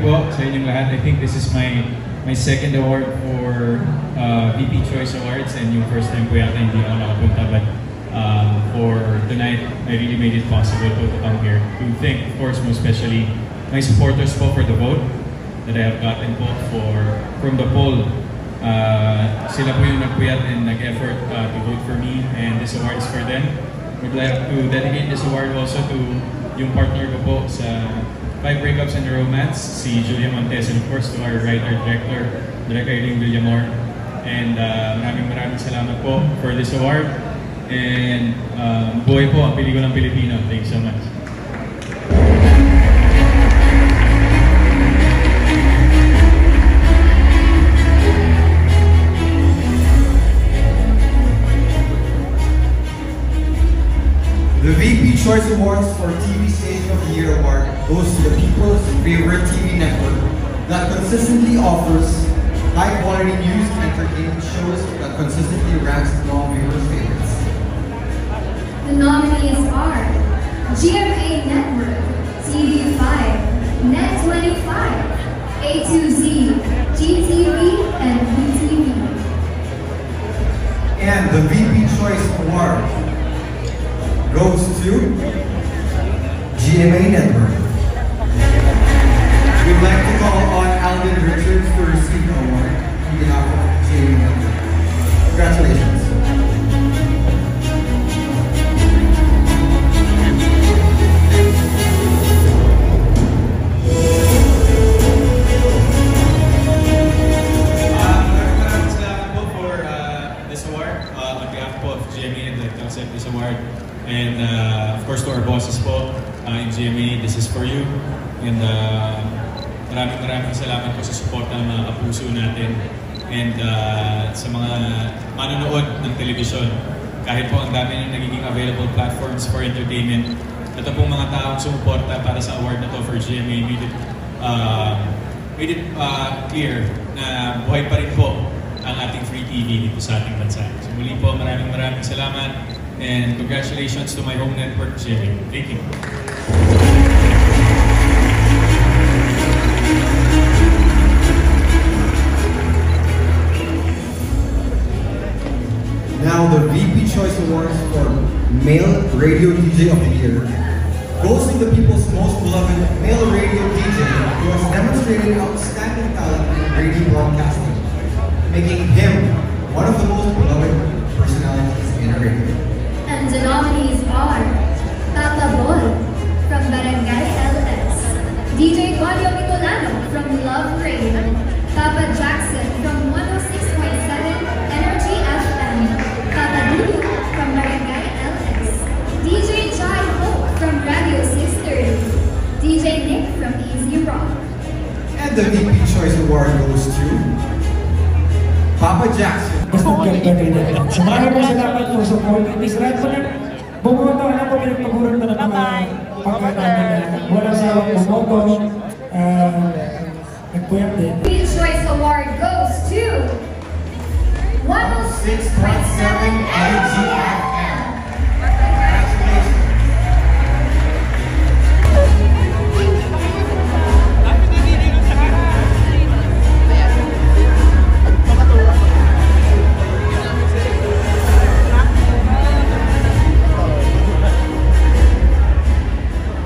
po sa inyong lahat. I think this is my second award for VP Choice Awards, and yung first time po yata hindi ako nakapunta, but for tonight, I really made it possible to come here. To thank, of course, most especially my supporters po for the vote that I have gotten po from the poll. Sila po yung nagpuyat and nag-effort to vote for me, and this award is for them. Would like to dedicate this award also to yung partner ko po sa 5 Breakups and a Romance, si Julia Montes, and of course to our writer-director, Direk Irene Villamor. And maraming salamat po for this award. And buhay po ang pelikulang Pilipino. Thank you so much. The VP Choice Awards for TV Station of the Year Award goes to the people's favorite TV network that consistently offers high-quality news and entertainment shows that consistently ranks among viewers' favorites. The nominees are GMA Network, TV5, Net25, A2Z, GTV, and VTV. And the VP Choice Award goes to GMA Network. We'd like to call on Alvin Richards to receive the award on behalf of GMA Network. Congratulations. Maraming salamat po for this award on behalf po of GMA and the concept this award. And of course to our bosses po in GMA, this is for you. And maraming salamat po sa support ng mga kapuso natin. And sa mga manonood ng television, kahit po ang dami ng nagiging available platforms for entertainment, ito pong mga taong sumuporta para sa award na to for GMA made it clear na buhay pa rin po ang ating free TV dito sa ating bansa. So muli po, maraming salamat. And congratulations to my home network, GMA. Thank you. Now the VP Choice Awards for Male Radio DJ of the Year goes to the people's most beloved male radio DJ who has demonstrated outstanding talent in radio broadcasting, making him one of the most beloved personalities in radio. And the nominees are Papa Bol from Barangay LS, DJ Mario Nicolano from Love Radio, Papa Jackson from 106.7 Energy FM, Papa Dudu from Barangay LS, DJ Jai Ho from Radio 630, DJ Nick from Easy Rock. And the VP Choice Award goes to Papa Jackson. Maraming salamat po sa support. Israel po na bumoto. Alam po pinagpaguran na ng mga pagkatamin. Wala sa bumoto. Nagpuyat din. The Choice Award goes to 106.7 Energy FM.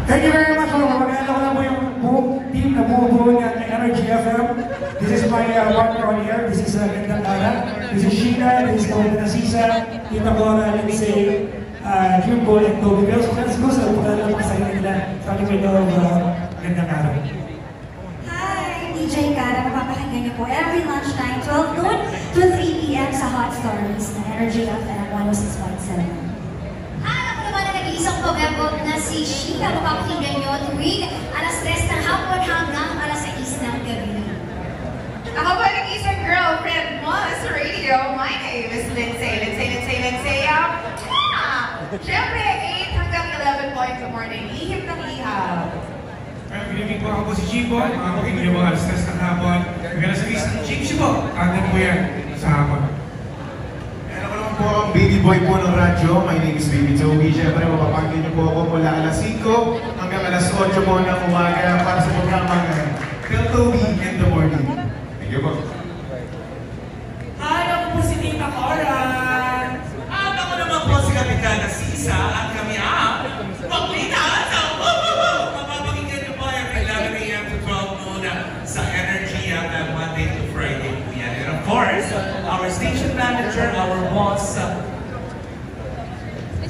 Thank you very much. Magandang ko lang po yung buong team na bumubuo niya ng Energy FM. This is my partner on here. This is Gandang Ara. This is Sheena. This is Golden Asisa. Tita Bora, Lindsay, Jumbo, and Toby Bells. Let's go sa pagkakalang pasayang nila. Sabi ko ito, Gandang Ara. Hi! DJ Kara, mapapakinggan niyo po every lunchtime, 12 noon to 3 p.m. sa Hot Stories na Energy FM 106.7. Isang pag-abot na si Sheena, mapapakinggan nyo tuwing alas 3 ng hapon hanggang alas 6 ng gabi. Ako po yung isang girlfriend mo sa radio. My name is Lindsay. Siyempre, 8 hanggang 11 po in the morning. Ihip ng ihaw. Good evening po, ako po si Jimbo. Makapakinggan niyo mga alas 3 ng hapon. Hanggang alas 6 ng Jimbo po. Tandem po yan sa hapon. Po ang baby boy po ng radyo. My name is Baby Toby. Siyempre, mapapakinggan niyo po ako mula alas 5 hanggang alas 8 po ng umaga para sa programang Tell Toby in the morning. Thank you po. Hi, ako po si Tita Cora. At ako naman po si Kapitana Sisa at kami ang Paglita sa Mapapakinggan niyo po every 11 a.m. to 12 noon sa Energy FM Monday to Friday po yan. And of course, our station manager, our boss,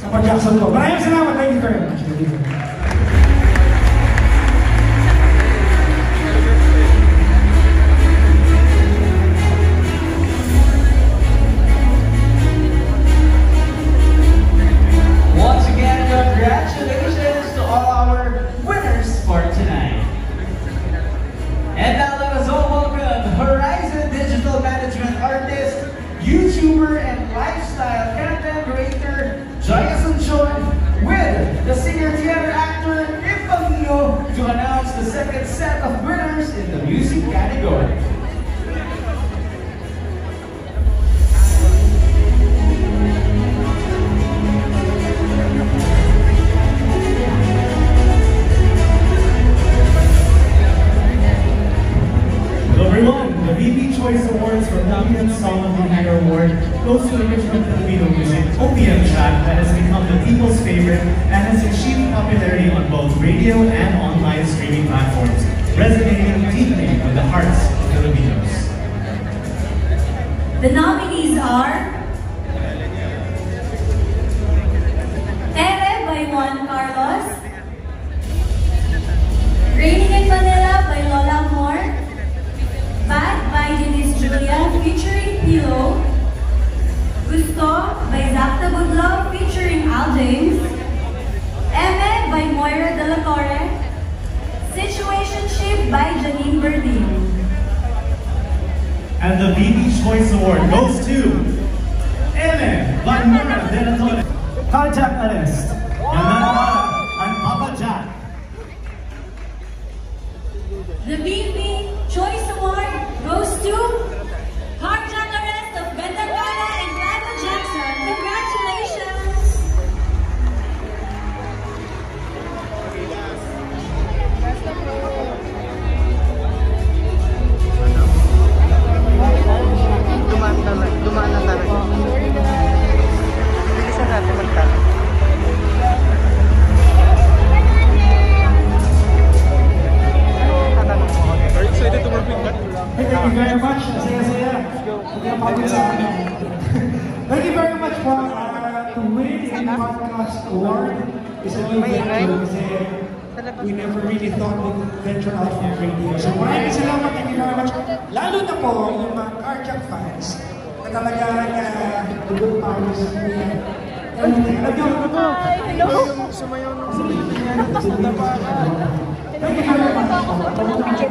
Papa Jackson po. Maraming salamat. Thank you very much. Once again, congratulations to all our winners for tonight. And now let us all welcome Horizon Digital Management Artist, YouTuber, and lifestyle content creator, Joy Asuncion, with the singer-theater actor, Ipamino, to announce the second set of winners in the music category. Everyone, the VP Choice Awards for OPM Song of the Year Award goes to original Filipino music, OPM track that has become the people's favorite and has achieved popularity on both radio and online streaming platforms, resonating deeply with the hearts of Filipinos. The nominees are Ere by Juan Carlos, Raining in Manila by Lola Amor, Bad by Denise Julia featuring Pilo, Gusto by Zach Tabudlo featuring Al James, Eme by Moira De La Torre, Situationship by Janine Berdin. And the VP Choice Award goes to Eme by Moira De La Torre, Contact Arrest, and Papa Jack. The VP Choice Award goes to Carjack Arrest of Ganda Gala and Papa Jackson. Congratulations! Dumaan na talaga. Bilisan natin magtanong. Excited to work with that. Thank you very much. Saya-saya. Thank you very much for to win a podcast award. Is a new venture kasi we never really thought we'd venture out from radio. So maraming salamat. Thank you very much. Lalo na po yung mga Carjack fans na talagang dugot power sa kuya. Hello! Sumayaw ng sabihin niya. Tapos natapa ka. Thank you very much.